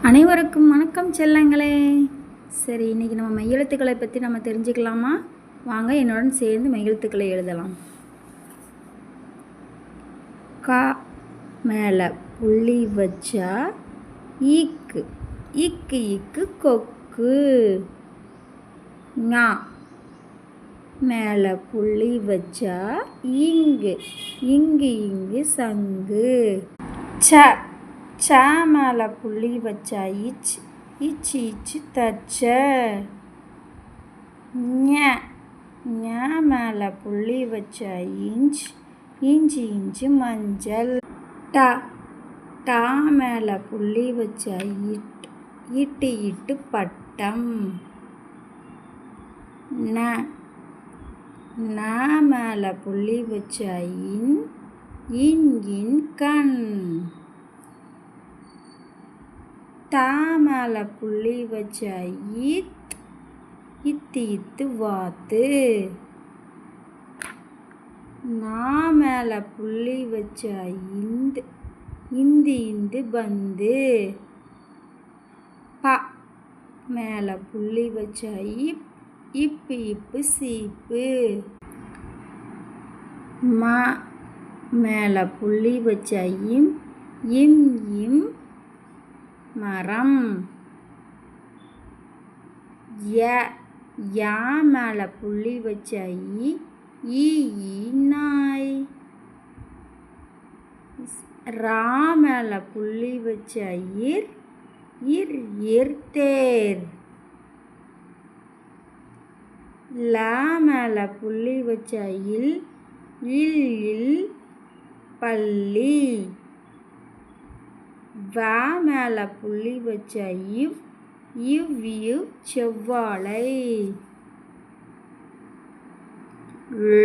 அனைவருக்கும் வணக்கம் செல்லங்களே. சரி, இன்றைக்கி நம்ம மெய்யெழுத்துக்களை பற்றி நம்ம தெரிஞ்சுக்கலாமா? வாங்க என்னுடன் சேர்ந்து மெய்யெழுத்துக்களை எழுதலாம். கா மேலே புள்ளி வச்சா ஈக்கு, இக்கு இக்கு கொக்கு. ஞா மேலே புள்ளி வச்சா இங்கு, இங்கு இங்கு சங்கு. ச ச மேலே புள்ளி வச்சா இச், இச்சு இச்சு தச்ச. ஞ ஞ மேலே புள்ளி வச்சா இஞ்ச், இஞ்சி இஞ்சி மஞ்சள். ட ட மேலே புள்ளி வச்சா இட், இட்டு இட்டு பட்டம். ந ந மேலே புள்ளி வச்சா இன், இன் இன் கண். த மேலே புள்ளி வச்சா இத், இத்து இத்து வாத்து. நா மேலே புள்ளி வச்சா இந்து, இந்து இந்து பந்து. ப மேலே புள்ளி வச்சா இப், இப்பு இப்பு சீப்பு. ம மேலே புள்ளி வச்சா இம், இம் இம் மரம். ய யா மேலே புள்ளி வச்சா இ, ஈ நாய். ரா மேலே புள்ளி வச்சா இர், இர் இர் தேர். ல மேலே புள்ளி வச்சா இல், இல் இல் பல்லி. வ மேலே புள்ளி வச்சா இவ், இவ் இவ் செவ்வாழை.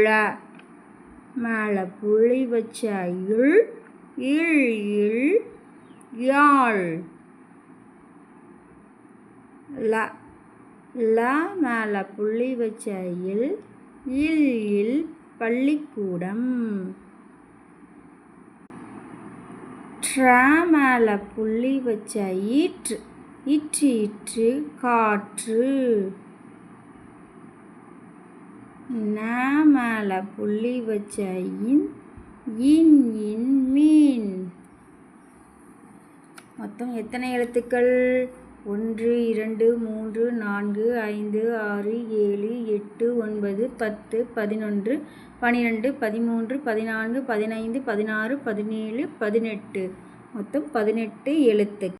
ழ மேலே புள்ளி வச்சா இல், இல் இல் யாழ். ல ல மேலே புள்ளி வச்சா இல், இல் இல் பள்ளிக்கூடம். ட்ர மேலே புள்ளி வச்சா இற்று, இற்று இற்று காற்று. ந மேலே புள்ளி வச்சா இன், இன் இன் மீன். மொத்தம் எத்தனை எழுத்துக்கள்? 1 2 3 4 5 6 7 8 9 10 11 12 13 14 15 16 17 18. மொத்தம் 18 எழுத்துக்கள்.